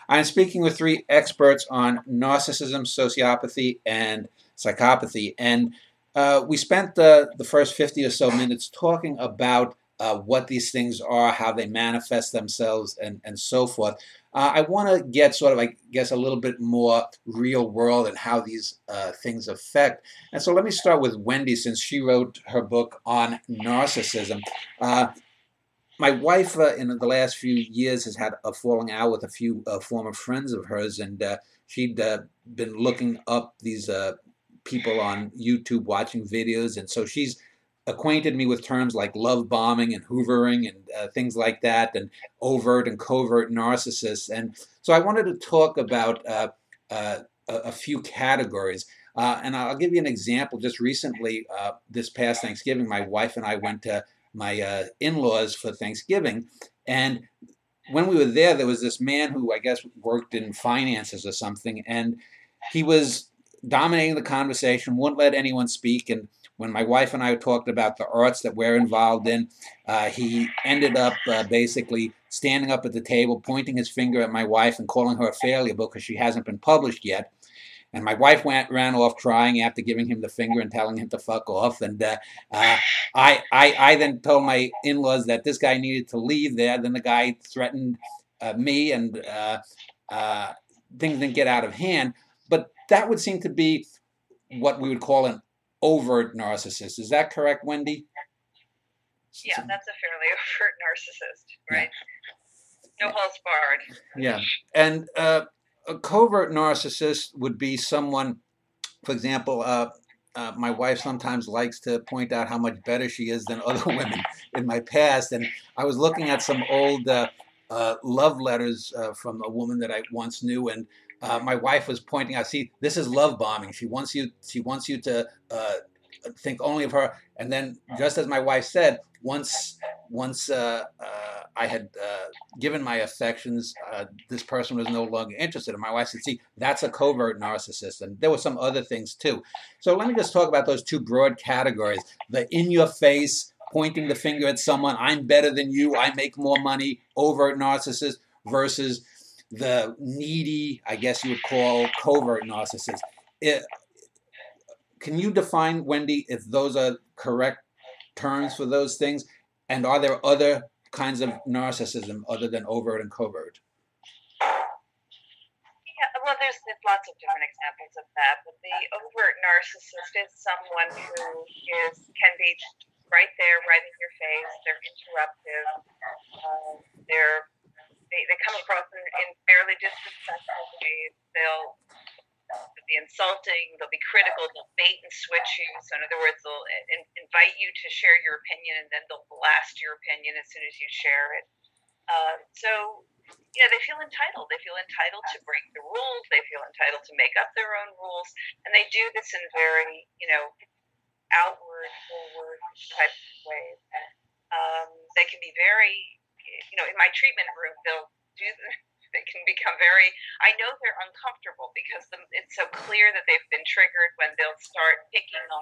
I'm speaking with three experts on narcissism, sociopathy, and psychopathy. And we spent the first 50 or so minutes talking about what these things are, how they manifest themselves, and so forth. I want to get sort of, I guess, a little bit more real world and how these things affect. And so let me start with Wendy, since she wrote her book on narcissism. Uh, my wife, in the last few years, has had a falling out with a few former friends of hers, and she'd been looking up these people on YouTube, watching videos, and so she's acquainted me with terms like love bombing and hoovering and things like that, and overt and covert narcissists. And so I wanted to talk about a few categories. And I'll give you an example. Just recently, this past Thanksgiving, my wife and I went to my in-laws for Thanksgiving, and when we were there was this man who I guess worked in finances or something, and he was dominating the conversation, wouldn't let anyone speak. And when my wife and I talked about the arts that we're involved in, he ended up basically standing up at the table, pointing his finger at my wife and calling her a failure because she hasn't been published yet. And my wife ran off crying after giving him the finger and telling him to fuck off. And I then told my in-laws that this guy needed to leave there. Then the guy threatened me, and things didn't get out of hand. But that would seem to be what we would call an overt narcissist. Is that correct, Wendy? Yeah, that's a fairly overt narcissist, right? Yeah. No holds barred. Yeah. And a covert narcissist would be someone, for example, my wife sometimes likes to point out how much better she is than other women in my past. And I was looking at some old love letters from a woman that I once knew, and my wife was pointing out, see, this is love bombing. She wants you to think only of her. And then, just as my wife said, once I had given my affections, this person was no longer interested. And my wife said, see, that's a covert narcissist. And there were some other things too. So let me just talk about those two broad categories. The in-your-face, pointing the finger at someone, I'm better than you, I make more money, overt narcissist, versus the needy, I guess you would call covert narcissist. Can you define, Wendy, if those are correct terms for those things? And are there other kinds of narcissism other than overt and covert? Yeah, well, there's lots of different examples of that. But the overt narcissist is someone who can be right there, right in your face. They're interruptive. They come across in fairly disrespectful ways. They'll be insulting, they'll be critical, they'll bait and switch you. So in other words, they'll invite you to share your opinion, and then they'll blast your opinion as soon as you share it. So they feel entitled. They feel entitled to break the rules. They feel entitled to make up their own rules, and they do this in very outward, forward type of ways. They can be very, in my treatment room, they'll do. They can become very, I know they're uncomfortable because it's so clear that they've been triggered when they'll start picking on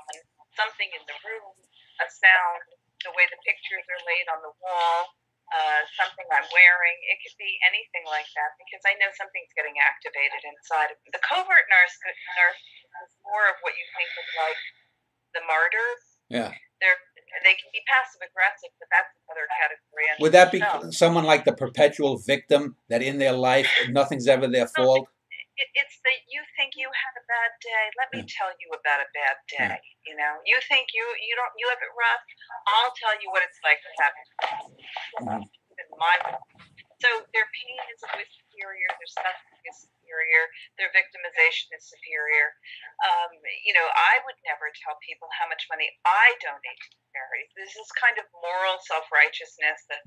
something in the room, a sound, the way the pictures are laid on the wall, something I'm wearing. It could be anything like that because I know something's getting activated inside of them. The covert narcissist is more of what you think of like the martyrs. Yeah. They can be passive aggressive, but that's another category. Would that be someone like the perpetual victim, that in their life nothing's ever their fault? It's that you think you had a bad day. Let me tell you about a bad day. Yeah. You think you have it rough. I'll tell you what it's like to have it rough. So their pain is always superior. Their suffering is superior. Their victimization is superior. I would never tell people how much money I donate to charity. This is kind of moral self-righteousness that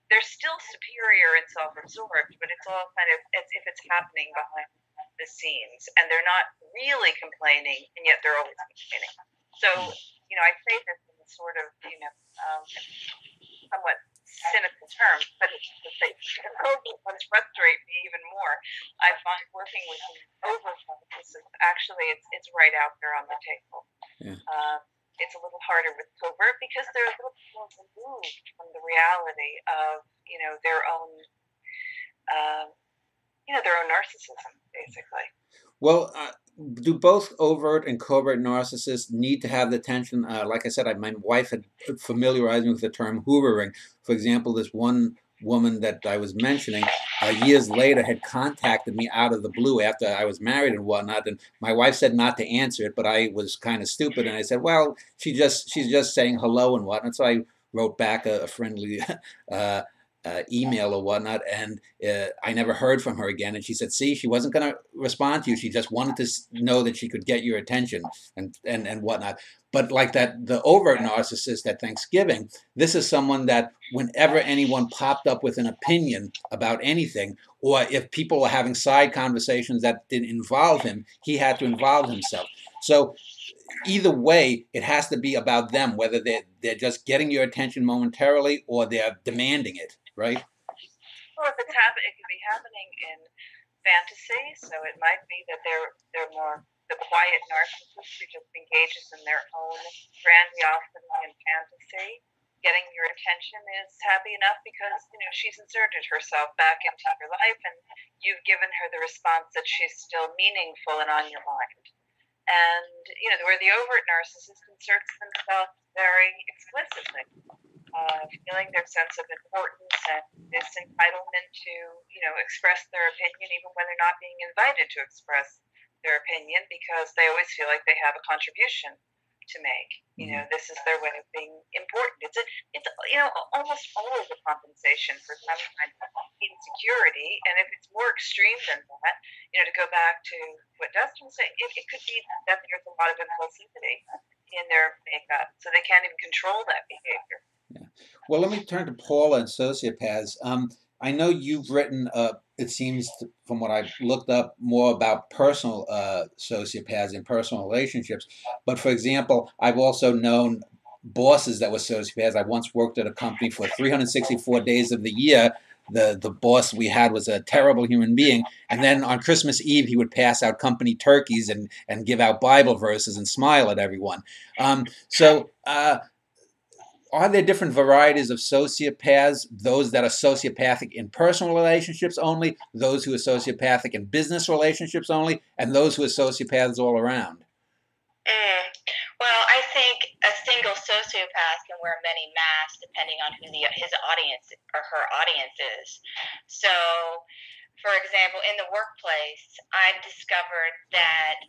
they're still superior and self-absorbed, but it's all kind of as if it's happening behind the scenes, and they're not really complaining, and yet they're always complaining. So, I say this in sort of, somewhat cynical terms, but the covert ones frustrate me even more. I find working with overt narcissists, actually, it's right out there on the table. Yeah. It's a little harder with covert because they're a little more removed from the reality of, their own, their own narcissism, basically. Well, do both overt and covert narcissists need to have the attention? Like I said, my wife had familiarized me with the term hoovering. For example, this one woman that I was mentioning years later had contacted me out of the blue after I was married and whatnot, and my wife said not to answer it, but I was kind of stupid, and I said, well, she's just saying hello and whatnot. So I wrote back a friendly email or whatnot, and I never heard from her again. And she said, "See, she wasn't going to respond to you. She just wanted to know that she could get your attention and whatnot." But like that, the overt narcissist at Thanksgiving, this is someone that whenever anyone popped up with an opinion about anything, or if people were having side conversations that didn't involve him, he had to involve himself. So either way, it has to be about them, whether they're just getting your attention momentarily or they're demanding it, right? Well, if it's it could be happening in fantasy, so it might be that they're more the quiet narcissist who just engages in their own grandiosity and fantasy. Getting your attention is happy enough because she's inserted herself back into your life, and you've given her the response that she's still meaningful and on your mind. And where the overt narcissist inserts themselves very explicitly, feeling their sense of importance and this entitlement to express their opinion even when they're not being invited to express their opinion, because they always feel like they have a contribution to make. This is their way of being important. It's almost always a compensation for some kind of insecurity. And if it's more extreme than that, to go back to what Dustin was saying, it could be that there's a lot of impulsivity in their makeup, so they can't even control that behavior. Yeah. Well, let me turn to Paula and sociopaths. I know you've written, it seems from what I've looked up, more about personal sociopaths and personal relationships. But for example, I've also known bosses that were sociopaths. I once worked at a company for 364 days of the year. The boss we had was a terrible human being. And then on Christmas Eve, he would pass out company turkeys and give out Bible verses and smile at everyone. Are there different varieties of sociopaths, those that are sociopathic in personal relationships only, those who are sociopathic in business relationships only, and those who are sociopaths all around? Well, I think a single sociopath can wear many masks depending on who his audience or her audience is. So, for example, in the workplace, I've discovered that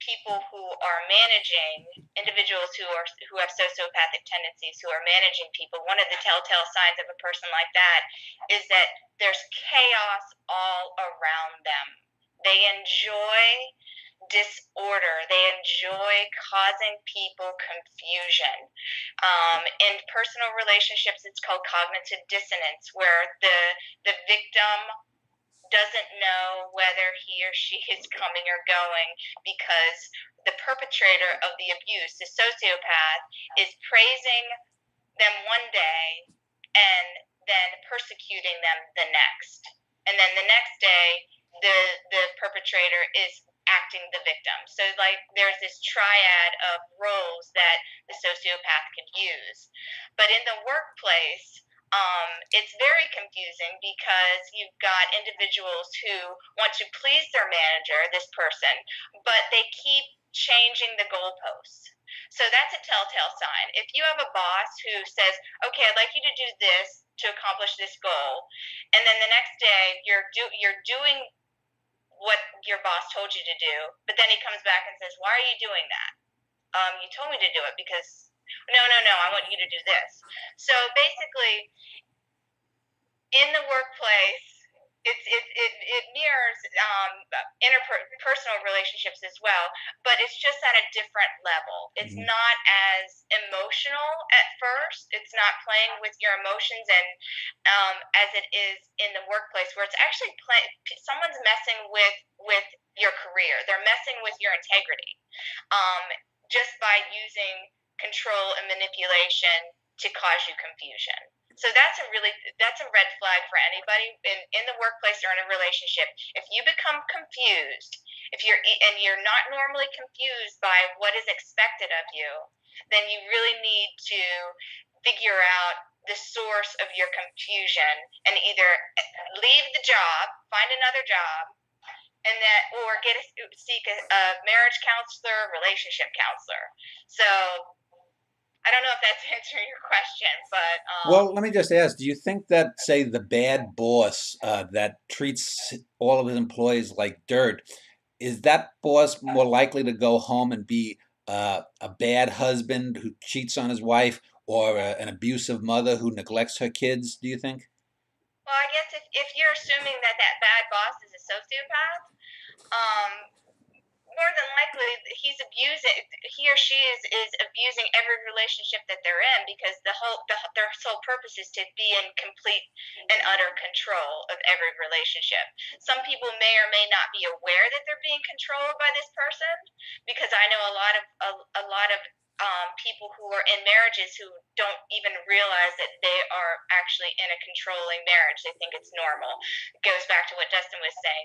people who are managing individuals who have sociopathic tendencies, who are managing people, one of the telltale signs of a person like that is that there's chaos all around them. They enjoy disorder. They enjoy causing people confusion. In personal relationships, it's called cognitive dissonance, where the victim doesn't know whether he or she is coming or going because the perpetrator of the abuse, the sociopath, is praising them one day and then persecuting them the next. And then the next day, the perpetrator is acting the victim. So like there's this triad of roles that the sociopath could use. But in the workplace, it's very confusing because you've got individuals who want to please their manager, this person, but they keep changing the goalposts. So that's a telltale sign. If you have a boss who says, okay, I'd like you to do this to accomplish this goal, and then the next day you're doing what your boss told you to do, but then he comes back and says, why are you doing that? You told me to do it because no, I want you to do this. So basically, in the workplace, it mirrors interpersonal relationships as well, but it's just at a different level. It's not as emotional at first. It's not playing with your emotions and as it is in the workplace, where it's actually someone's messing with your career. They're messing with your integrity just by using control and manipulation to cause you confusion. So that's a red flag for anybody in the workplace or in a relationship. If you become confused, you're not normally confused by what is expected of you, then you really need to figure out the source of your confusion and either leave the job, find another job, and or seek a marriage counselor, relationship counselor. So I don't know if that's answering your question, but well, let me just ask: do you think that, say, the bad boss that treats all of his employees like dirt, is that boss more likely to go home and be a bad husband who cheats on his wife, or an abusive mother who neglects her kids? Do you think? well, I guess if you're assuming that bad boss is a sociopath, um, more than likely he or she is abusing every relationship that they're in, because their sole purpose is to be in complete and utter control of every relationship. Some people may or may not be aware that they're being controlled by this person, because I know a lot of people who are in marriages who don't even realize that they are actually in a controlling marriage. They think it's normal. It goes back to what Dustin was saying.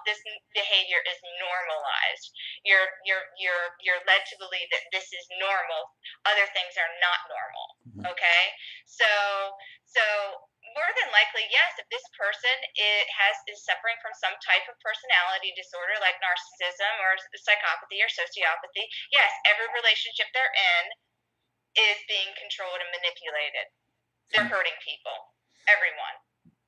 This behavior is normalized. You're led to believe that this is normal. Other things are not normal. Okay, so more than likely, yes, if this person is suffering from some type of personality disorder like narcissism or psychopathy or sociopathy, yes, every relationship they're in is being controlled and manipulated. They're hurting people, everyone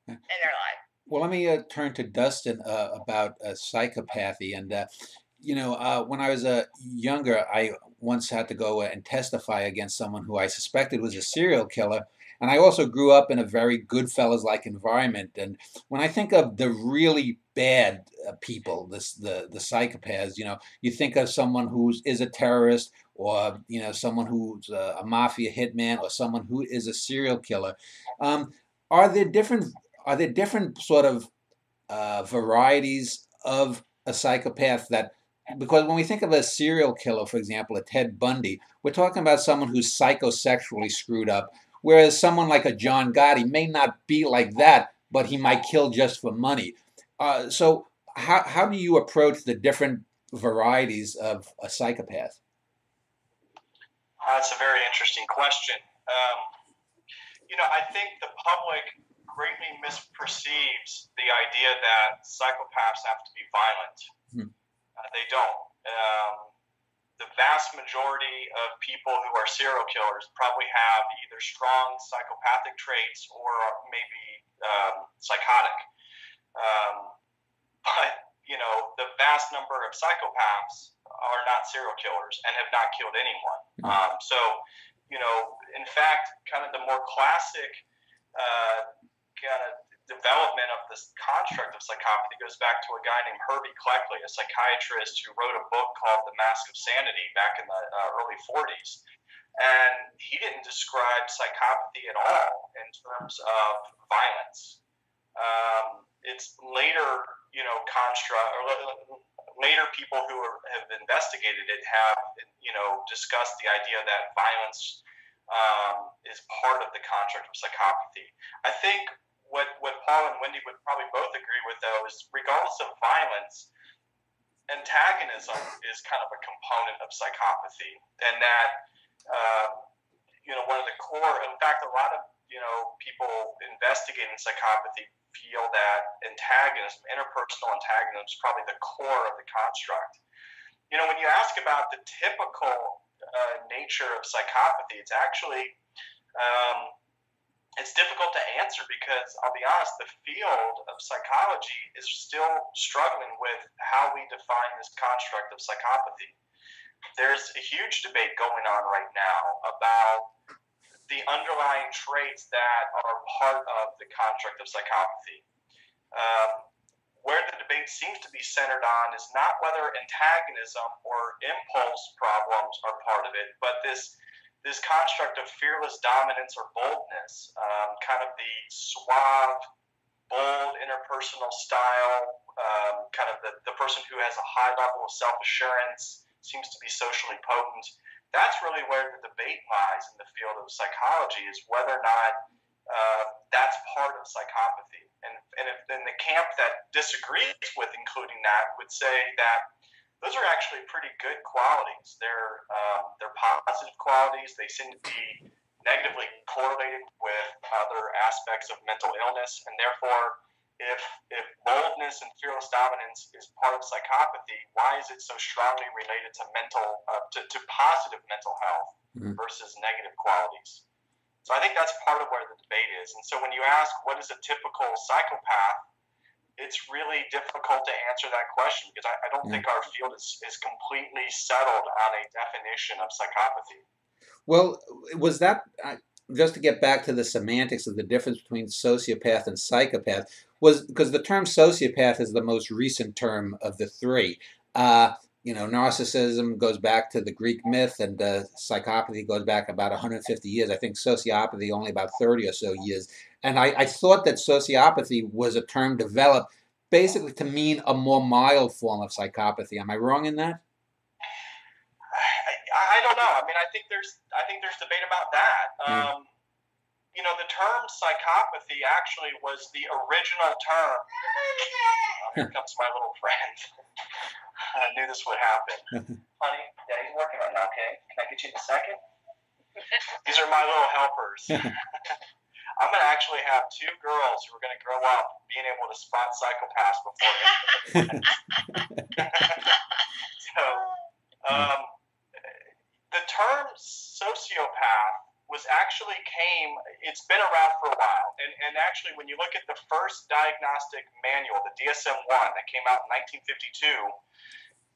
in their life. Well, let me turn to Dustin about psychopathy. And, when I was younger, I once had to go and testify against someone who I suspected was a serial killer. And I also grew up in a very Goodfellas-like environment. And when I think of the really bad people, the psychopaths, you think of someone who is a terrorist, or someone who's a mafia hitman, or someone who is a serial killer. Are there different sort of varieties of a psychopath that, because when we think of a serial killer, for example, a Ted Bundy, we're talking about someone who's psychosexually screwed up, whereas someone like a John Gotti may not be like that, but he might kill just for money. So how do you approach the different varieties of a psychopath? That's a very interesting question. I think the public greatly misperceives the idea that psychopaths have to be violent. They don't. The vast majority of people who are serial killers probably have either strong psychopathic traits or maybe psychotic. But the vast number of psychopaths are not serial killers and have not killed anyone. So, in fact, kind of the more classic kind of development of this construct of psychopathy goes back to a guy named Herbie Cleckley, a psychiatrist who wrote a book called The Mask of Sanity back in the early 40s. And he didn't describe psychopathy at all in terms of violence. It's later, construct, or later people who have investigated it have, discussed the idea that violence is part of the construct of psychopathy. I think what Paul and Wendy would probably both agree with, though, is regardless of violence, antagonism is kind of a component of psychopathy, and that one of the core, in fact, a lot of people investigating psychopathy feel that antagonism, interpersonal antagonism, is probably the core of the construct. When you ask about the typical nature of psychopathy, it's actually it's difficult to answer, because I'll be honest, the field of psychology is still struggling with how we define this construct of psychopathy. There's a huge debate going on right now about the underlying traits that are part of the construct of psychopathy. Where the debate seems to be centered on is not whether antagonism or impulse problems are part of it, but this construct of fearless dominance or boldness, kind of the suave, bold interpersonal style, kind of the person who has a high level of self-assurance, seems to be socially potent. That's really where the debate lies in the field of psychology, is whether or not that's part of psychopathy. And if in the camp that disagrees with including that would say that those are actually pretty good qualities. They're positive qualities. They seem to be negatively correlated with other aspects of mental illness, and therefore, if boldness and fearless dominance is part of psychopathy, why is it so strongly related to to positive mental health versus negative qualities? So I think that's part of where the debate is. And so when you ask what is a typical psychopath, it's really difficult to answer that question because I don't think our field is completely settled on a definition of psychopathy. Well, was that, just to get back to the semantics of the difference between sociopath and psychopath, was because the term sociopath is the most recent term of the three. Narcissism goes back to the Greek myth, and psychopathy goes back about 150 years. I think sociopathy only about 30 or so years. And I thought that sociopathy was a term developed basically to mean a more mild form of psychopathy. Am I wrong in that? I don't know. I mean, I think there's debate about that. The term psychopathy actually was the original term. Here comes my little friend. I knew this would happen. Honey, Daddy's working right now, okay? Can I get you in a second? These are my little helpers. I'm going to actually have two girls who are going to grow up being able to spot psychopaths before So, the term sociopath it's been around for a while. And actually, when you look at the first diagnostic manual, the DSM-1 that came out in 1952,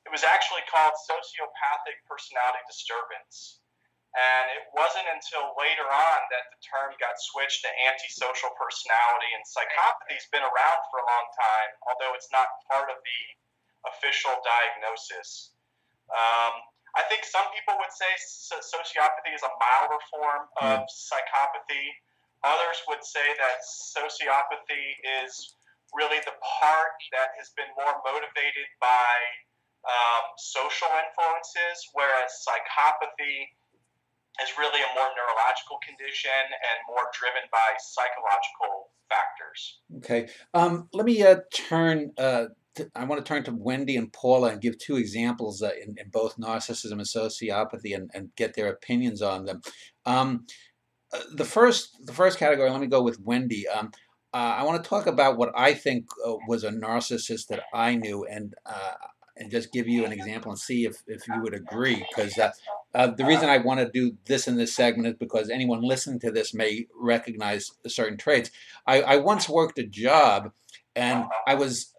it was actually called sociopathic personality disturbance. And it wasn't until later on that the term got switched to antisocial personality. And psychopathy's been around for a long time, although it's not part of the official diagnosis. I think some people would say sociopathy is a milder form of psychopathy. Others would say that sociopathy is really the part that has been more motivated by social influences, whereas psychopathy is really a more neurological condition and more driven by psychological factors. Okay. Let me turn... I want to turn to Wendy and Paula and give two examples in both narcissism and sociopathy and get their opinions on them. The first category, let me go with Wendy. I want to talk about what I think was a narcissist that I knew and just give you an example and see if you would agree. Because the reason I want to do this in this segment is because anyone listening to this may recognize certain traits. I once worked a job and I was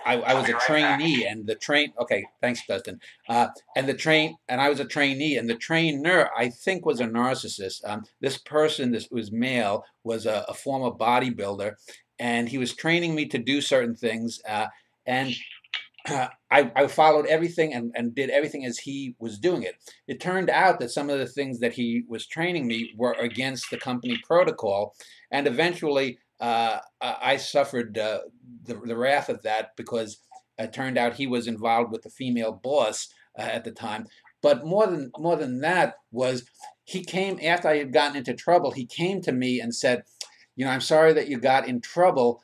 a trainee, and the train. Okay, thanks, Dustin. And I was a trainee, and the trainer I think was a narcissist. This person, this was male, was a former bodybuilder, and he was training me to do certain things, and I followed everything and did everything as he was doing it. It turned out that some of the things that he was training me were against the company protocol, and eventually I suffered the wrath of that because it turned out he was involved with the female boss at the time. But more than that was he came after I had gotten into trouble. He came to me and said, I'm sorry that you got in trouble.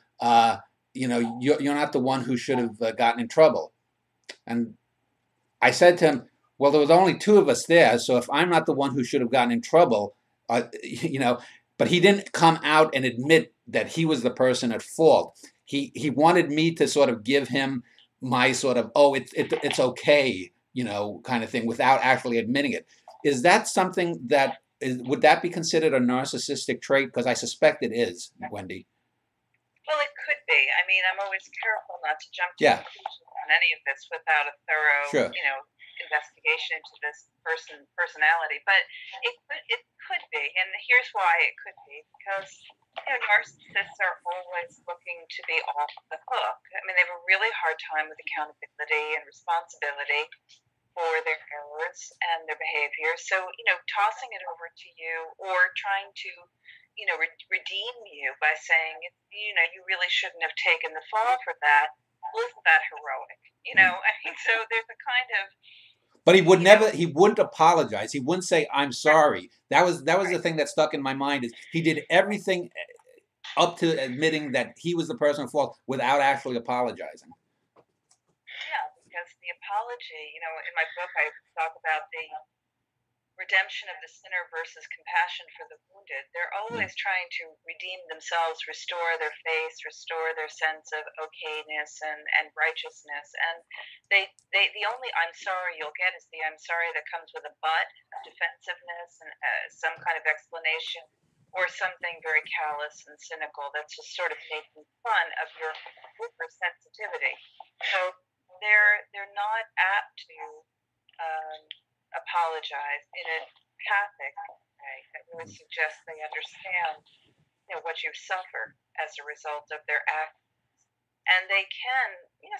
You're not the one who should have gotten in trouble. And I said to him, well, there was only two of us there, so if I'm not the one who should have gotten in trouble, but he didn't come out and admit that he was the person at fault. He wanted me to sort of give him my sort of, it's okay, kind of thing without actually admitting it. Is that something that would that be considered a narcissistic trait? Because I suspect it is, Wendy. Well, it could be. I mean, I'm always careful not to jump to conclusions on any of this without a thorough, investigation into this personality. But it could be, and here's why it could be: because narcissists are always looking to be off the hook. I mean, they have a really hard time with accountability and responsibility for their errors and their behavior. So, tossing it over to you or trying to redeem you by saying, you really shouldn't have taken the fall for that. Well, isn't that heroic? So there's a kind of. But he wouldn't apologize. He wouldn't say, I'm sorry. That was the thing that stuck in my mind is he did everything up to admitting that he was the person at fault without actually apologizing. Yeah, because the apology, in my book I talk about the redemption of the sinner versus compassion for the wounded. They're always trying to redeem themselves, restore their faith, restore their sense of okayness and righteousness. And the only I'm sorry you'll get is the I'm sorry that comes with a but, defensiveness, and some kind of explanation, or something very callous and cynical that's just sort of making fun of your hypersensitivity. So they're not apt to apologize in a empathic way that really suggests they understand, what you've suffered as a result of their acts. And they can,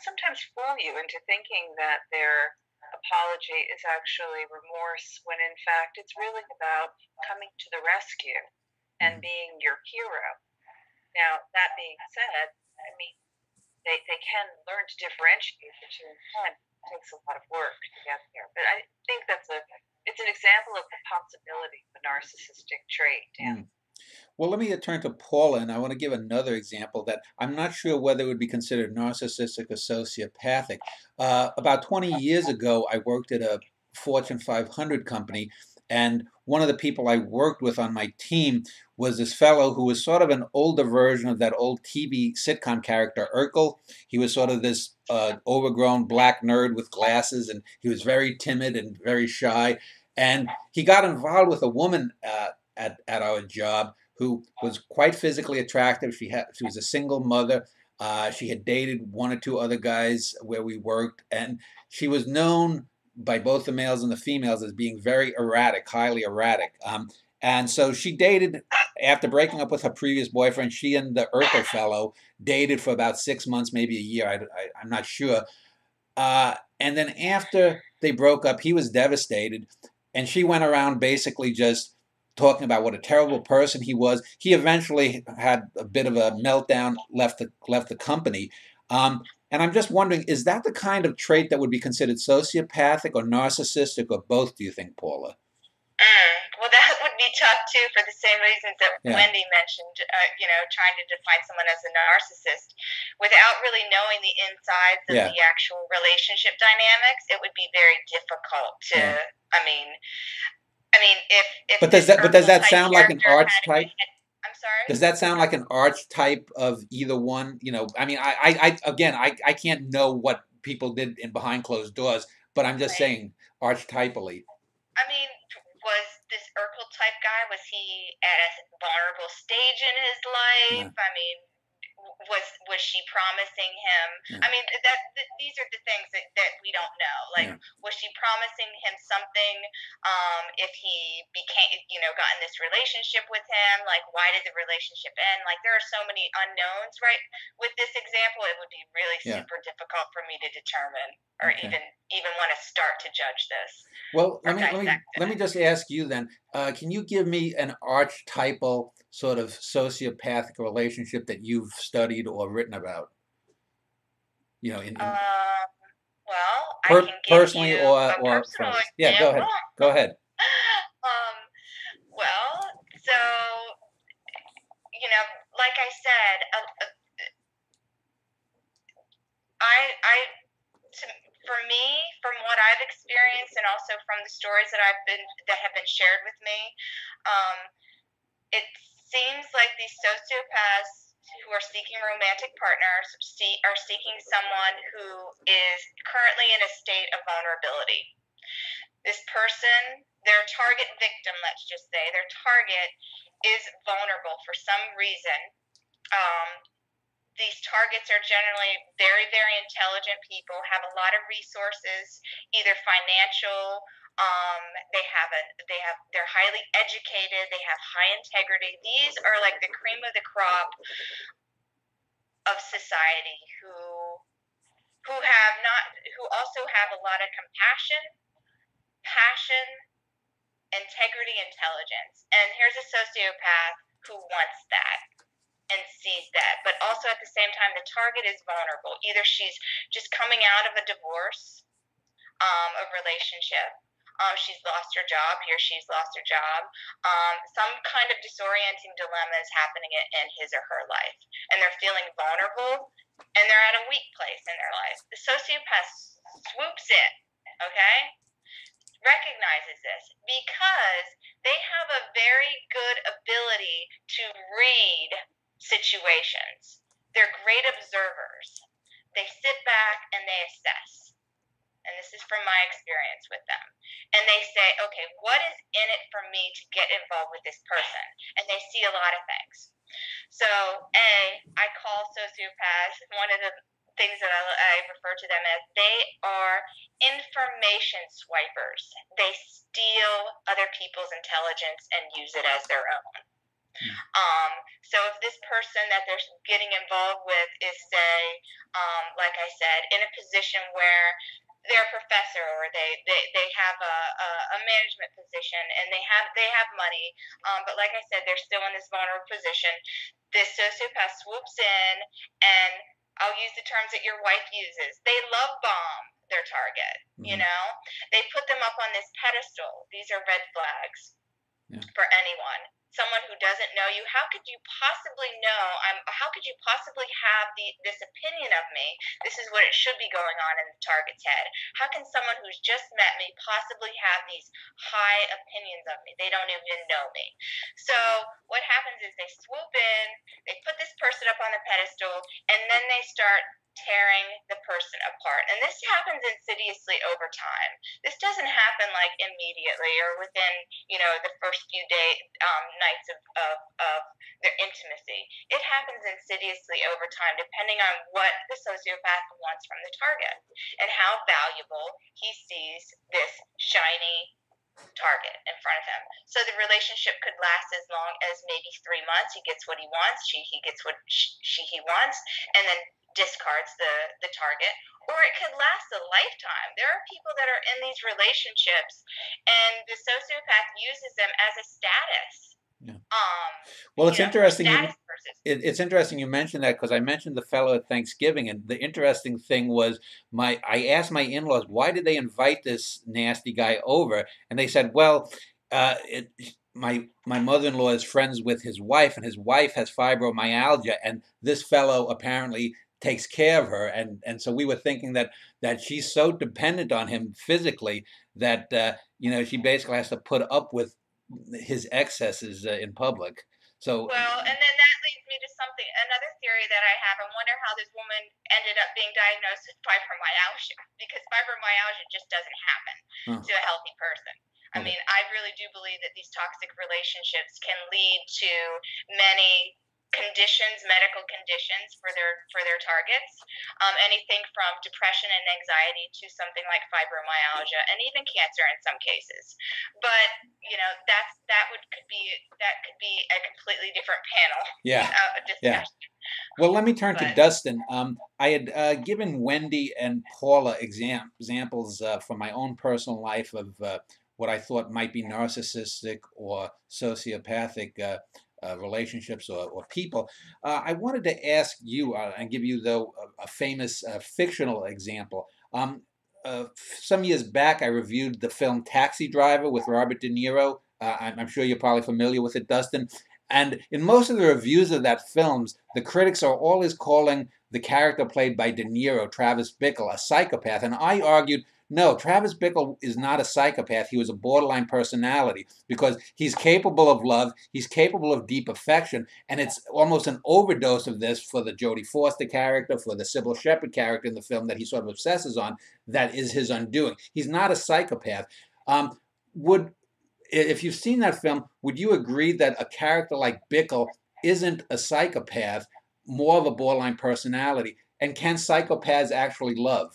sometimes fool you into thinking that their apology is actually remorse, when in fact it's really about coming to the rescue and being your hero. Now, that being said, I mean, they can learn to differentiate the two. It takes a lot of work to get there. But I think it's an example of the possibility of a narcissistic trait. Dan. Well, let me turn to Paula, and I want to give another example that I'm not sure whether it would be considered narcissistic or sociopathic. About 20 years ago, I worked at a Fortune 500 company, and one of the people I worked with on my team was this fellow who was sort of an older version of that old TV sitcom character, Urkel. He was sort of this overgrown black nerd with glasses, and he was very timid and very shy. And he got involved with a woman at our job who was quite physically attractive. She was a single mother. She had dated one or two other guys where we worked, and she was known by both the males and the females as being very erratic, highly erratic. And so she dated, after breaking up with her previous boyfriend, she and the Urkel fellow dated for about 6 months, maybe a year, I'm not sure. And then after they broke up, he was devastated, and she went around basically just talking about what a terrible person he was. He eventually had a bit of a meltdown, left the company. And I'm just wondering, is that the kind of trait that would be considered sociopathic or narcissistic, or both, do you think, Paula? Well, that would be tough, too, for the same reasons that Wendy mentioned, trying to define someone as a narcissist. Without really knowing the insides of the actual relationship dynamics, it would be very difficult to, if does that sound like an archetype? I'm sorry? Does that sound like an archetype of either one? I can't know what people did behind closed doors, but I'm just saying archetypally. Was this Urkel type guy, was he at a vulnerable stage in his life? Was she promising him? These are the things that we don't know. Was she promising him something if he became, got in this relationship with him? Why did the relationship end? There are so many unknowns, right? With this example, it would be really super difficult for me to determine, or even want to start to judge this. Well, let me just ask you then. Can you give me an archetypal sort of sociopathic relationship that you've studied or written about? Well, I can give personally you or personal friends. Yeah, go ahead. Go ahead. So like I said, for me, from what I've experienced, and also from the stories that have been shared with me, it seems like these sociopaths who are seeking romantic partners are seeking someone who is currently in a state of vulnerability. This person, their target victim, let's just say, their target is vulnerable for some reason. These targets are generally very, very intelligent people, have a lot of resources, either financial, they're highly educated, they have high integrity. These are like the cream of the crop of society who also have a lot of compassion, passion, integrity, intelligence. And here's a sociopath who wants that and sees that, but also at the same time, the target is vulnerable. Either she's just coming out of a divorce, a relationship, she's lost her job, she's lost her job, some kind of disorienting dilemma is happening in his or her life, and they're feeling vulnerable, and they're at a weak place in their life. The sociopath swoops in, okay? recognizes this because they have a very good ability to read situations. They're great observers. They sit back and they assess. And this is from my experience with them. And they say, okay, what is in it for me to get involved with this person? And they see a lot of things. So, I call sociopaths, one of the things that I refer to them as, they are information swipers. They steal other people's intelligence and use it as their own. So if this person that they're getting involved with is, say, like I said, in a position where they're a professor or they have a management position and they have money, but like I said, they're still in this vulnerable position, this sociopath swoops in, and I'll use the terms that your wife uses. They love bomb their target. You know, they put them up on this pedestal. These are red flags for anyone. Someone who doesn't know you, how could you possibly know? How could you possibly have this opinion of me? This is what it should be going on in the target's head. How can someone who's just met me possibly have these high opinions of me? They don't even know me. So what happens is they swoop in, they put this person up on the pedestal, and then they start tearing the person apart. And this happens insidiously over time. This doesn't happen like immediately or within, the first few nights of their intimacy. It happens insidiously over time, depending on what the sociopath wants from the target and how valuable he sees this shiny target in front of him. So the relationship could last as long as maybe 3 months. He gets what he wants, he gets what he wants, and then discards the target. Or it could last a lifetime. There are people that are in these relationships and the sociopath uses them as a status. Well, it's interesting. It's interesting you mentioned that, because I mentioned the fellow at Thanksgiving, and the interesting thing was I asked my in-laws, why did they invite this nasty guy over, and they said, well, my mother-in-law is friends with his wife, and his wife has fibromyalgia, and this fellow apparently takes care of her, and so we were thinking that she's so dependent on him physically that she basically has to put up with his excesses in public. So well, and then that leads me to another theory that I have. I wonder how this woman ended up being diagnosed with fibromyalgia, because fibromyalgia just doesn't happen to a healthy person. I mean, I really do believe that these toxic relationships can lead to many medical conditions for their targets, anything from depression and anxiety to something like fibromyalgia and even cancer in some cases. But that could be a completely different panel. Discussion. Well, let me turn to Dustin. I had given Wendy and Paula examples from my own personal life of what I thought might be narcissistic or sociopathic relationships or people. I wanted to ask you and give you, though, a famous fictional example. Some years back, I reviewed the film Taxi Driver with Robert De Niro. I'm sure you're probably familiar with it, Dustin. And in most of the reviews of that film, the critics are always calling the character played by De Niro, Travis Bickle, a psychopath. And I argued, no, Travis Bickle is not a psychopath. He was a borderline personality, because he's capable of love, he's capable of deep affection, and it's almost an overdose of this for the Jodie Foster character, for the Sybil Shepherd character in the film that he sort of obsesses on, that is his undoing. He's not a psychopath. If you've seen that film, would you agree that a character like Bickle isn't a psychopath, more of a borderline personality? And can psychopaths actually love?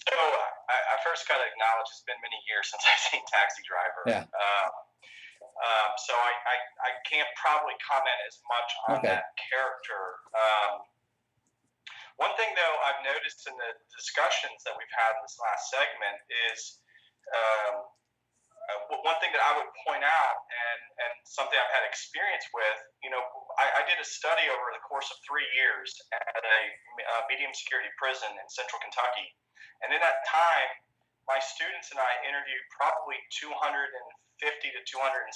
So I first got to acknowledge it's been many years since I've seen Taxi Driver. Yeah. So I can't probably comment as much on that character. One thing, though, I've noticed in the discussions that we've had in this last segment is one thing that I would point out, and something I've had experience with, I did a study over the course of 3 years at a medium security prison in central Kentucky. And in that time, my students and I interviewed probably 250 to 270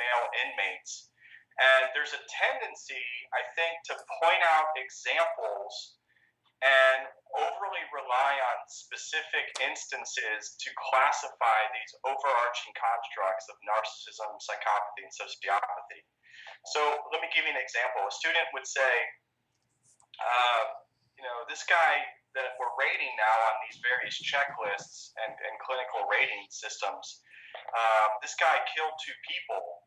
male inmates. And there's a tendency, I think, to point out examples and overly rely on specific instances to classify these overarching constructs of narcissism, psychopathy, and sociopathy. So let me give you an example. A student would say, this guy that we're rating now on these various checklists and clinical rating systems, this guy killed 2 people.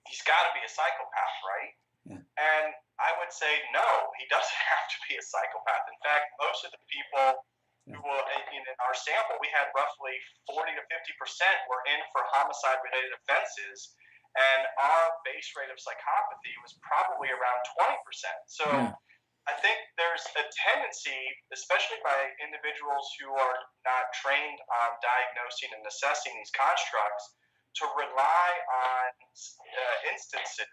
He's got to be a psychopath, right? Yeah. And I would say, no, he doesn't have to be a psychopath. In fact, most of the people who were in our sample, we had roughly 40 to 50% were in for homicide-related offenses, and our base rate of psychopathy was probably around 20%. So I think there's a tendency, especially by individuals who are not trained on diagnosing and assessing these constructs, to rely on instances,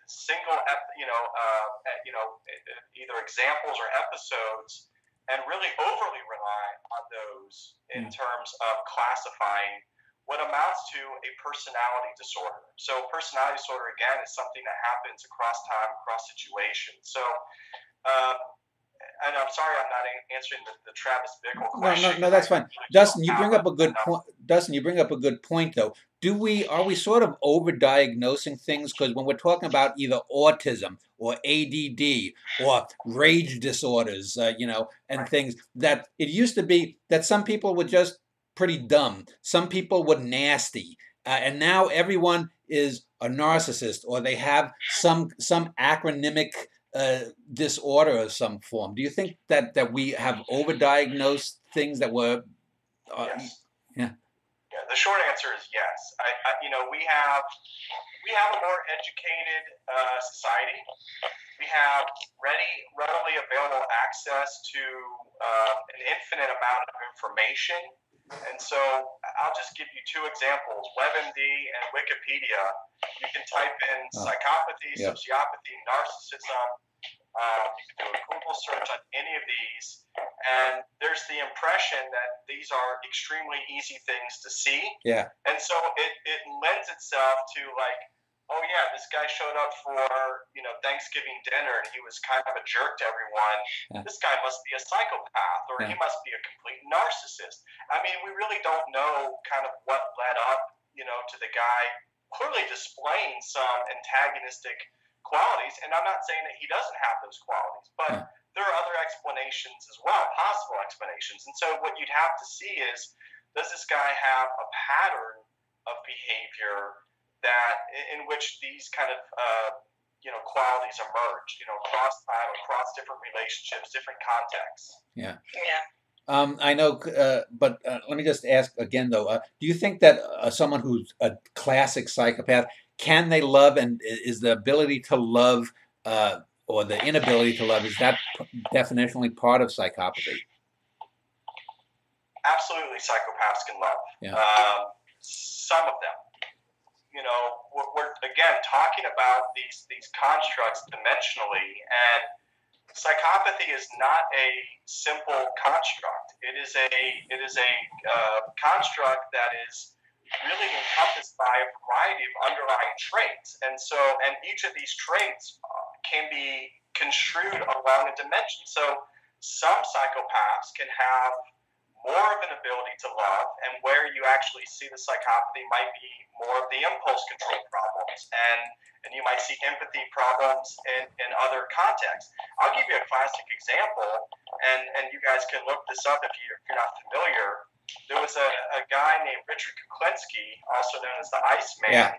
either examples or episodes, and really overly rely on those in terms of classifying what amounts to a personality disorder. So personality disorder, again, is something that happens across time, across situations. So, and I'm sorry I'm not answering the Travis Bickle question. No, that's fine. Dustin, you bring up a good point. Dustin, you bring up a good point, though. Are we sort of over-diagnosing things? Because when we're talking about either autism or ADD or rage disorders, and things, that it used to be that some people were just pretty dumb. Some people were nasty. And now everyone is a narcissist, or they have some acronymic disorder of some form. Do you think that we have overdiagnosed things that were... Yes. Yeah, the short answer is yes. We have a more educated society. We have readily available access to an infinite amount of information. And so I'll just give you 2 examples, WebMD and Wikipedia. You can type in psychopathy, sociopathy, narcissism. You can do a Google search on any of these, and there's the impression that these are extremely easy things to see. Yeah. And so it lends itself to like, oh yeah, this guy showed up for Thanksgiving dinner and he was kind of a jerk to everyone. Yeah. This guy must be a psychopath, or he must be a complete narcissist. I mean, we really don't know kind of what led up, to the guy clearly displaying some antagonistic qualities, and I'm not saying that he doesn't have those qualities, but there are other explanations as well, possible explanations. And so what you'd have to see is, does this guy have a pattern of behavior that in which these kind of qualities emerge, across time, across different relationships, different contexts. Yeah. I know, but let me just ask again, though. Do you think that someone who's a classic psychopath, can they love, and is the ability to love or the inability to love, is that definitionally part of psychopathy? Absolutely, psychopaths can love. Yeah. Some of them. We're again talking about these constructs dimensionally, and psychopathy is not a simple construct. It is a construct that is really encompassed by a variety of underlying traits, and each of these traits can be construed along a dimension. So some psychopaths can have more of an ability to love, and where you actually see the psychopathy might be more of the impulse control problems, and you might see empathy problems in other contexts. I'll give you a classic example, and you guys can look this up if you're not familiar. There was a guy named Richard Kuklinski, also known as the Iceman. Yeah.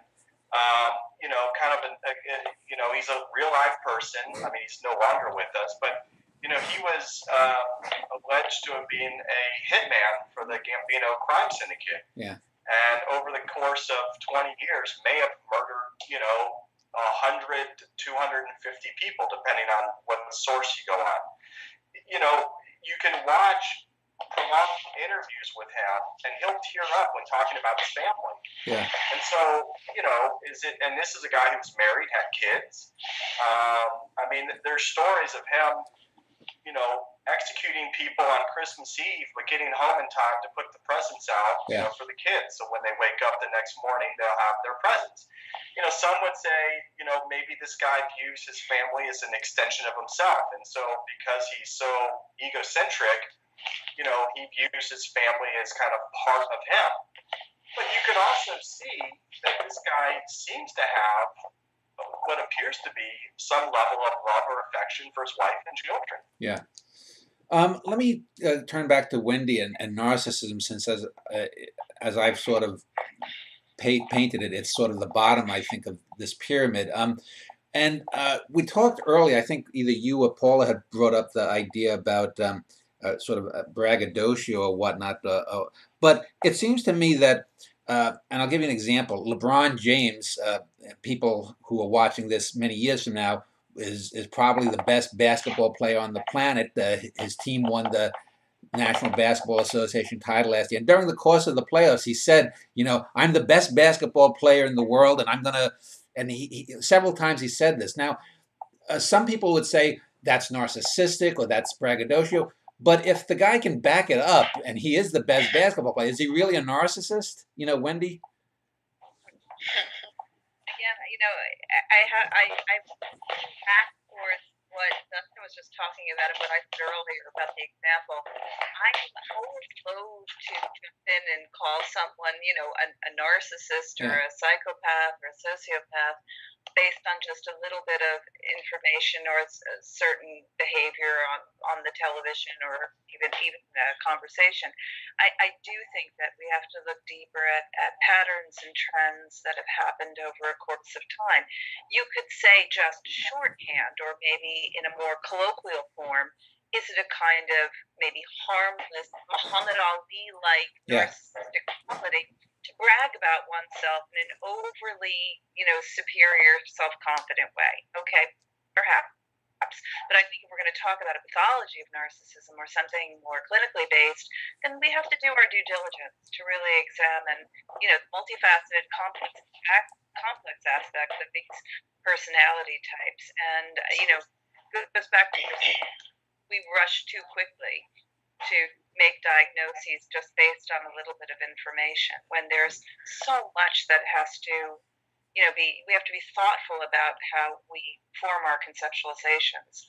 He's a real life person. I mean, he's no longer with us, but he was alleged to have been a hitman for the Gambino crime syndicate. Yeah. And over the course of 20 years, may have murdered, 100 to 250 people, depending on what source you go on. You can watch prolonged interviews with him, and he'll tear up when talking about his family. Yeah. And so, and this is a guy who was married, had kids. There's stories of him, executing people on Christmas Eve, but getting home in time to put the presents out, for the kids. So when they wake up the next morning, they'll have their presents. some would say, maybe this guy views his family as an extension of himself. And so because he's so egocentric, he views his family as kind of part of him. But you could also see that this guy seems to have what appears to be some level of love or affection for his wife and children. Yeah. Let me turn back to Wendy and narcissism, since as I've sort of painted it, it's sort of the bottom, I think, of this pyramid. And we talked earlier, I think either you or Paula had brought up the idea about sort of braggadocio or whatnot. But it seems to me that, and I'll give you an example, LeBron James, people who are watching this many years from now, is probably the best basketball player on the planet. His team won the National Basketball Association title last year. And during the course of the playoffs, he said, I'm the best basketball player in the world, and I'm going to, and he several times he said this. Now, some people would say that's narcissistic or that's braggadocio, but if the guy can back it up and he is the best basketball player, is he really a narcissist? Wendy? I'm back towards what Dustin was just talking about and what I said earlier about the example. I'm always loath to jump in and call someone, a narcissist or a psychopath or a sociopath based on just a little bit of information or a certain behavior on the television or even a conversation. I do think that we have to look deeper at patterns and trends that have happened over a course of time. You could say just shorthand, or maybe in a more colloquial form, is it a kind of maybe harmless Muhammad Ali-like narcissistic quality to brag about oneself in an overly, superior, self-confident way? Okay, perhaps. But I think if we're going to talk about a pathology of narcissism or something more clinically based, then we have to do our due diligence to really examine, the multifaceted, complex aspects of these personality types. And, it goes back to this, we rush too quickly to make diagnoses just based on a little bit of information when there's so much that has to we have to be thoughtful about how we form our conceptualizations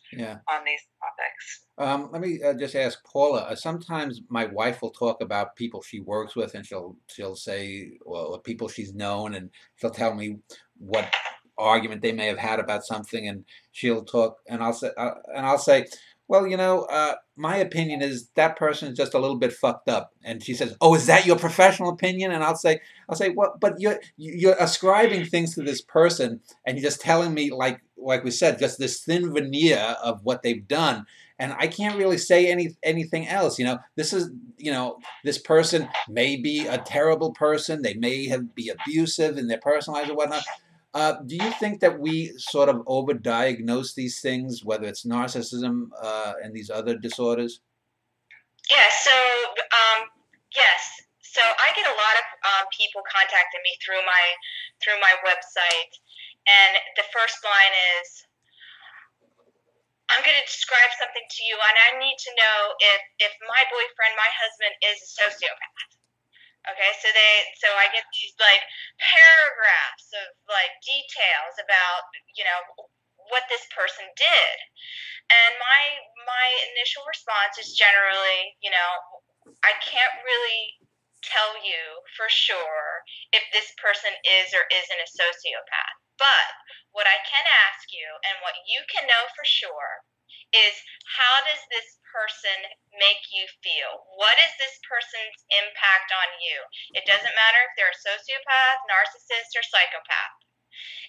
on these topics. Let me just ask Paula. Sometimes my wife will talk about people she works with, and she'll say, well, people she's known, and she'll tell me what argument they may have had about something, and she'll talk, and I'll say, well, my opinion is that person is just a little bit fucked up. And she says, oh, is that your professional opinion? And I'll say, well, but you're ascribing things to this person, and you're just telling me, like we said, just this thin veneer of what they've done. And I can't really say anything else. This is, this person may be a terrible person. They may be abusive in their personal lives or whatnot. Do you think that we sort of overdiagnose these things, whether it's narcissism and these other disorders? Yeah, yes. So I get a lot of people contacting me through my website, and the first line is, I'm going to describe something to you, and I need to know if my boyfriend, my husband, is a sociopath. Okay, so I get these paragraphs of details about what this person did, and my initial response is generally I can't really tell you for sure if this person is or isn't a sociopath, but what I can ask you and what you can know for sure is, how does this person make you feel? What is this person's impact on you? It doesn't matter if they're a sociopath, narcissist, or psychopath.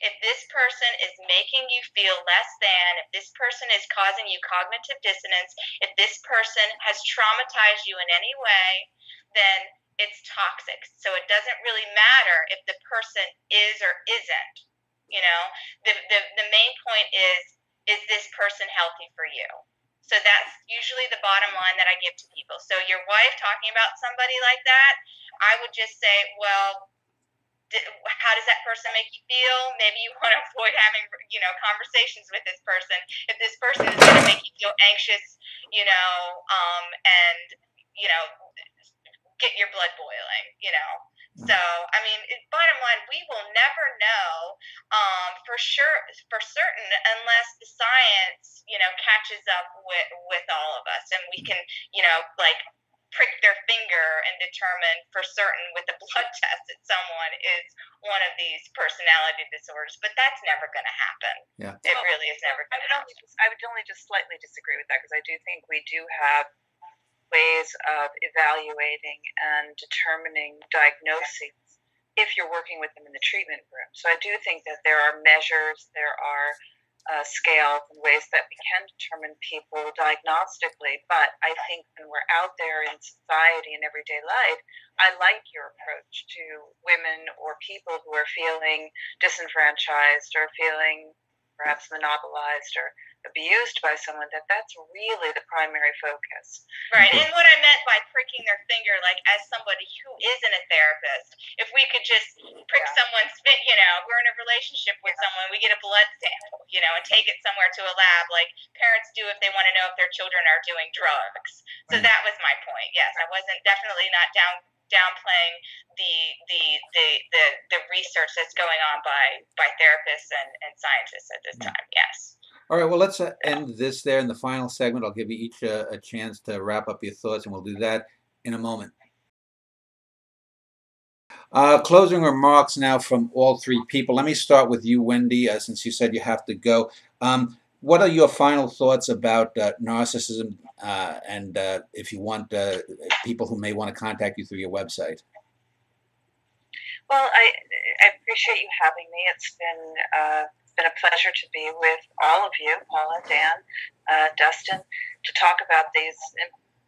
If this person is making you feel less than, if this person is causing you cognitive dissonance, if this person has traumatized you in any way, then it's toxic. So it doesn't really matter if the person is or isn't. The main point is this person healthy for you? So that's usually the bottom line that I give to people. So your wife talking about somebody like that, I would just say, well, how does that person make you feel? Maybe you want to avoid having, conversations with this person. If this person is going to make you feel anxious, and, get your blood boiling, So, I mean, bottom line, we will never know for sure, for certain, unless the science, catches up with all of us, and we can, like prick their finger and determine for certain with a blood test that someone is one of these personality disorders. But that's never going to happen. Yeah, it really is never going to happen. I would only just slightly disagree with that, because I do think we do have ways of evaluating and determining diagnoses if you're working with them in the treatment room. So I do think that there are measures, there are scales and ways that we can determine people diagnostically. But I think when we're out there in society and everyday life, I like your approach to women or people who are feeling disenfranchised or feeling perhaps monopolized or abused by someone, that's really the primary focus. Right. And what I meant by pricking their finger, like as somebody who isn't a therapist, if we could just prick someone's finger, we're in a relationship with someone, we get a blood sample, and take it somewhere to a lab, like parents do if they want to know if their children are doing drugs. So that was my point. Yes, I wasn't definitely not downplaying the research that's going on by therapists and scientists at this time. Yes. All right, well, let's end this there. In the final segment, I'll give you each a chance to wrap up your thoughts, and we'll do that in a moment. Closing remarks now from all three people. Let me start with you, Wendy, since you said you have to go. What are your final thoughts about narcissism, and if you want people who may want to contact you through your website? Well, I appreciate you having me. It's been a pleasure to be with all of you, Paula, Dan, Dustin, to talk about these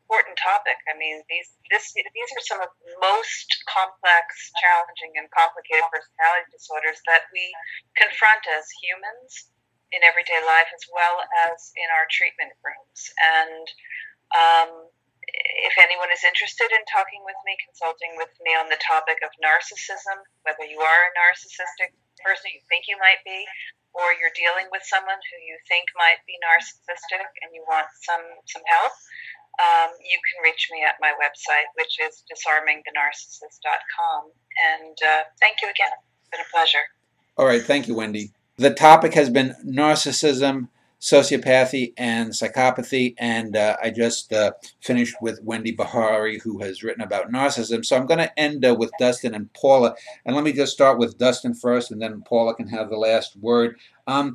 important topic. I mean, these are some of the most complex, challenging, and complicated personality disorders that we confront as humans in everyday life, as well as in our treatment rooms. And if anyone is interested in talking with me, consulting with me on the topic of narcissism, whether you are a narcissistic person you think you might be, or you're dealing with someone who you think might be narcissistic and you want some help, you can reach me at my website, which is disarmingthenarcissist.com. And thank you again. It's been a pleasure. All right. Thank you, Wendy. The topic has been narcissism, sociopathy, and psychopathy, and I just finished with Wendy Bahari, who has written about narcissism. So I'm going to end with Dustin and Paula, and let me just start with Dustin first, and then Paula can have the last word. In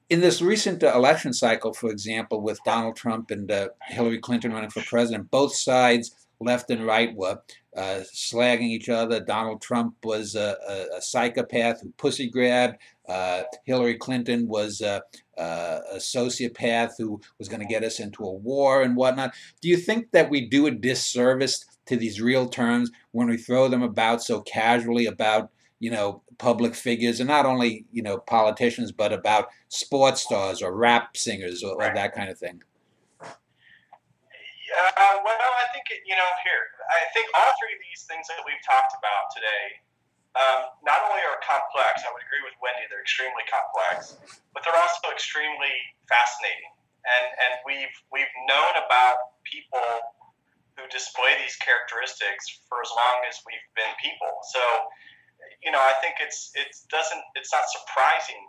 this recent election cycle, for example, with Donald Trump and Hillary Clinton running for president, both sides, left and right, were slagging each other. Donald Trump was a psychopath who pussy grabbed. Hillary Clinton was a sociopath who was going to get us into a war and whatnot. Do you think that we do a disservice to these real terms when we throw them about so casually about, public figures, and not only, politicians, but about sports stars or rap singers or that kind of thing? Well, I think, I think all three of these things that we've talked about today not only are complex, I would agree with Wendy, they're extremely complex, but they're also extremely fascinating. And we've known about people who display these characteristics for as long as we've been people. So, I think it's not surprising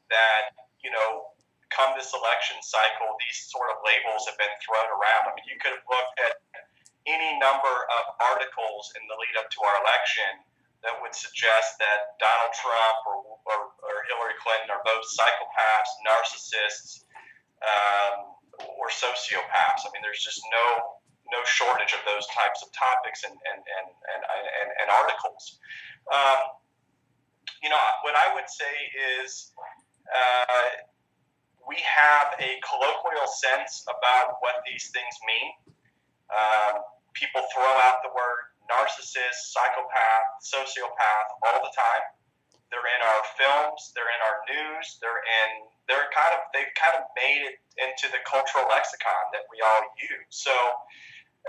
that, come this election cycle, these sort of labels have been thrown around. I mean, you could have looked at any number of articles in the lead up to our election that would suggest that Donald Trump or Hillary Clinton are both psychopaths, narcissists, or sociopaths. I mean, there's just no shortage of those types of topics and articles. What I would say is we have a colloquial sense about what these things mean. People throw out the word narcissist, psychopath, sociopath all the time. They're in our films, they're in our news, they've kind of made it into the cultural lexicon that we all use. So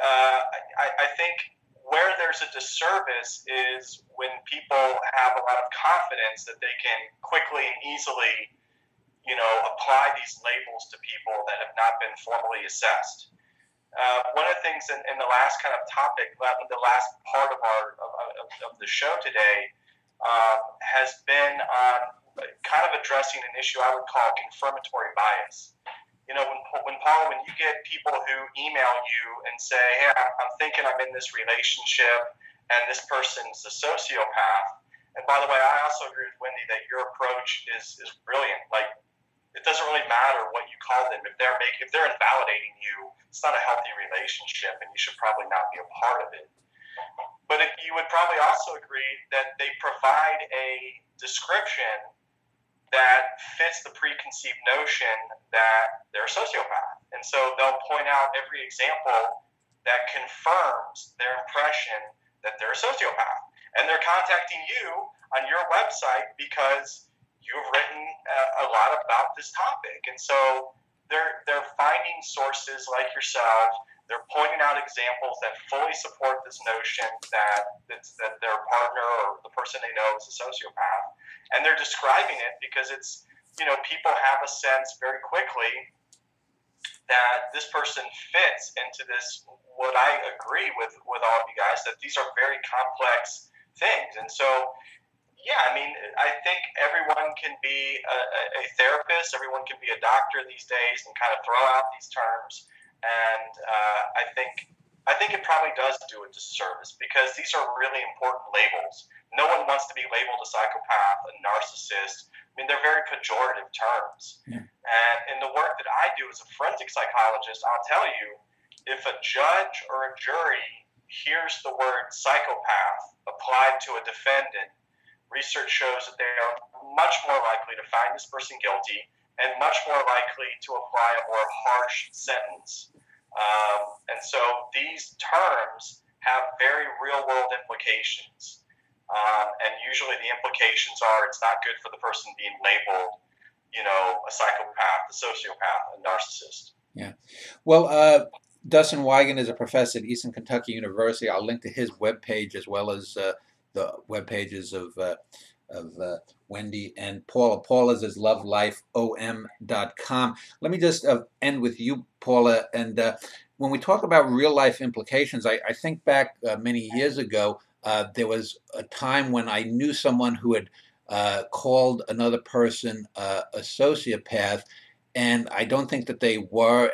I think where there's a disservice is when people have a lot of confidence that they can quickly and easily, apply these labels to people that have not been formally assessed. One of the things in the last kind of topic, the last part of the show today, has been on kind of addressing an issue I would call confirmatory bias. You know, when Paula, when you get people who email you and say, "Hey, I'm thinking I'm in this relationship, and this person's a sociopath." And by the way, I also agree with Wendy that your approach is brilliant. Like, it doesn't really matter what you call them. If they're invalidating you, it's not a healthy relationship, and you should probably not be a part of it. But you would probably also agree that they provide a description that fits the preconceived notion that they're a sociopath. And so they'll point out every example that confirms their impression that they're a sociopath. And they're contacting you on your website because you've written a lot about this topic. And so they're finding sources like yourself. They're pointing out examples that fully support this notion that their partner or the person they know is a sociopath. And they're describing it because it's, you know, people have a sense very quickly that this person fits into this, what I agree with all of you guys, that these are very complex things. And so, yeah, I mean, I think everyone can be a therapist, everyone can be a doctor these days and kind of throw out these terms. And I think it probably does do a disservice because these are really important labels. No one wants to be labeled a psychopath, a narcissist. I mean, they're very pejorative terms. Yeah. And in the work that I do as a forensic psychologist, I'll tell you, if a judge or a jury hears the word psychopath applied to a defendant, research shows that they are much more likely to find this person guilty and much more likely to apply a more harsh sentence. And so these terms have very real-world implications. And usually the implications are it's not good for the person being labeled, you know, a psychopath, a sociopath, a narcissist. Yeah. Well, Dustin Wigan is a professor at Eastern Kentucky University. I'll link to his webpage as well as the web pages of Wendy and Paula. Paula's is lovelifeom.com. Let me just end with you, Paula. And when we talk about real life implications, I think back many years ago, there was a time when I knew someone who had called another person a sociopath, and I don't think that they were.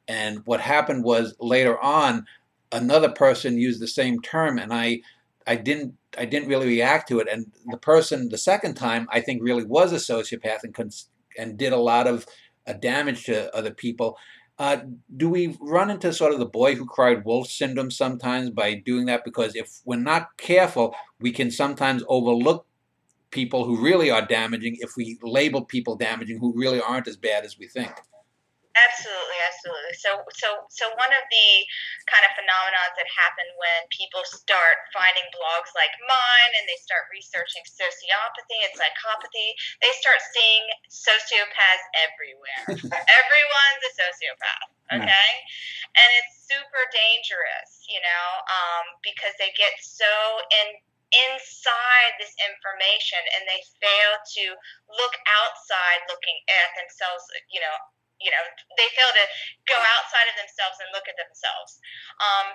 And what happened was later on, another person used the same term, and I didn't really react to it. And the person the second time, I think, really was a sociopath and did a lot of damage to other people. Do we run into sort of the boy who cried wolf syndrome sometimes by doing that? Because if we're not careful, we can sometimes overlook people who really are damaging if we label people damaging who really aren't as bad as we think. Absolutely, absolutely. So one of the kind of phenomenons that happen when people start finding blogs like mine and they start researching sociopathy and psychopathy, they start seeing sociopaths everywhere. Everyone's a sociopath, okay? And it's super dangerous, you know, because they get so inside this information and they fail to look outside looking at themselves, you know, they fail to go outside of themselves and look at themselves.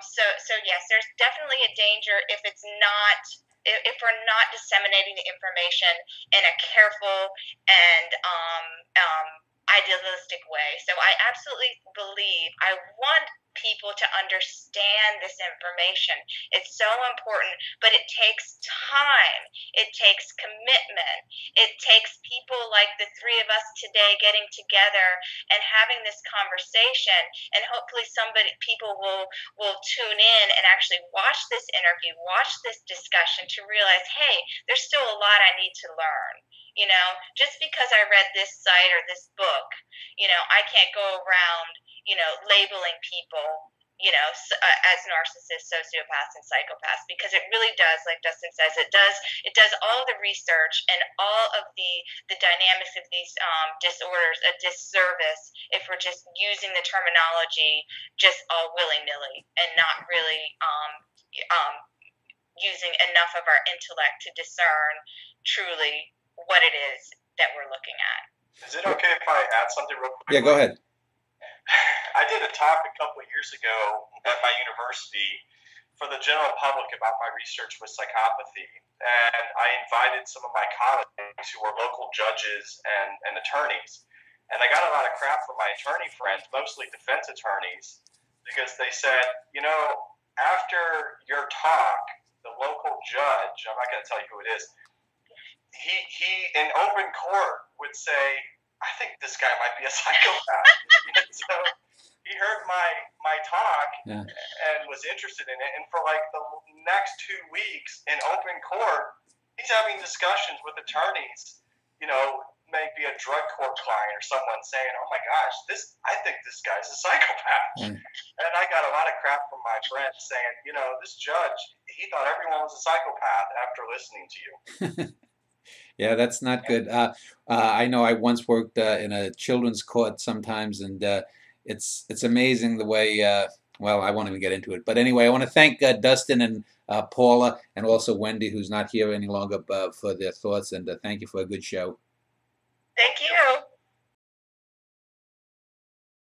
So yes, there's definitely a danger if we're not disseminating the information in a careful and idealistic way. So I absolutely believe I want people to understand this information. It's so important, but it takes time. It takes commitment. It takes people like the three of us today getting together and having this conversation, and hopefully people will tune in and actually watch this interview, watch this discussion to realize, hey, there's still a lot I need to learn. You know, just because I read this site or this book, you know, I can't go around, you know, labeling people, you know, as narcissists, sociopaths, and psychopaths, because it really does, like Dustin says, it does all the research and all of the dynamics of these disorders a disservice if we're just using the terminology just all willy-nilly and not really using enough of our intellect to discern truly what it is that we're looking at. Is it okay if I add something real quick? Yeah, go ahead. I did a talk a couple of years ago at my university for the general public about my research with psychopathy, and I invited some of my colleagues who were local judges and attorneys, and I got a lot of crap from my attorney friends, mostly defense attorneys, because they said, after your talk, the local judge, I'm not going to tell you who it is, he in open court would say, I think this guy might be a psychopath. And so he heard my talk and was interested in it. And for like the next 2 weeks in open court, he's having discussions with attorneys, maybe a drug court client or someone saying, oh my gosh, I think this guy's a psychopath. And I got a lot of crap from my friends saying, this judge, he thought everyone was a psychopath after listening to you. Yeah, that's not good. I know I once worked in a children's court sometimes, and it's amazing the way, well, I won't even get into it. But anyway, I want to thank Dustin and Paula, and also Wendy, who's not here any longer, for their thoughts, and thank you for a good show. Thank you.